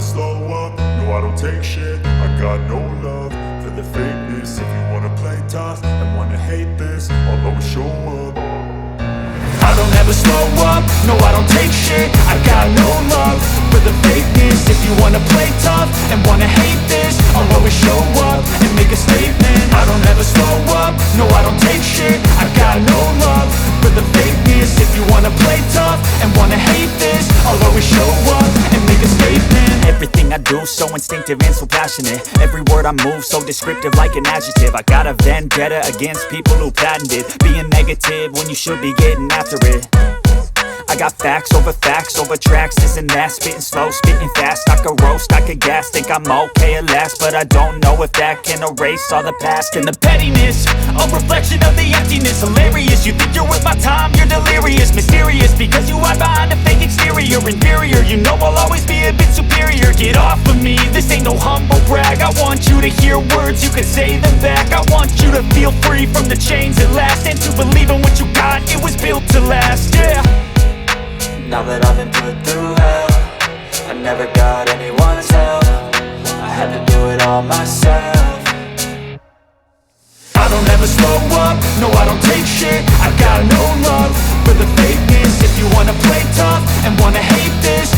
slow up, no I don't take shit. I got no love for the fakeness. If you wanna play tough and wanna hate this, I'll always show up. I don't ever slow up, no I don't take shit. I got no love for the fakeness. If you wanna play tough and wanna hate this, I'll always show up and make a statement. I don't ever slow up, no I don't take shit. I got no love for the fakeness. If you wanna play tough and wanna hate this, I'll always show up and make a statement. Everything I do so instinctive and so passionate. Every word I move so descriptive like an adjective. I got a vendetta against people who patented being negative when you should be getting after it. I got facts over tracks, this and that. Spitting slow, spitting fast, I could roast, I could gas. Think I'm okay at last, but I don't know if that can erase all the past. And the pettiness, a reflection of the emptiness. Hilarious, you think you're worth my time, you're delirious. Mysterious, because you hide behind a fake exterior. Inferior, you know I'll always be a bit superior. Get off of me, this ain't no humble brag. I want you to hear words, you can say them back. I want you to feel free from the chains at last, and to believe in what you got, it was built to last, yeah. Now that I've been put through hell, I never got anyone's help. I had to do it all myself. I don't ever slow up, no I don't take shit. I got no love for the fakeness. If you wanna play tough and wanna hate this,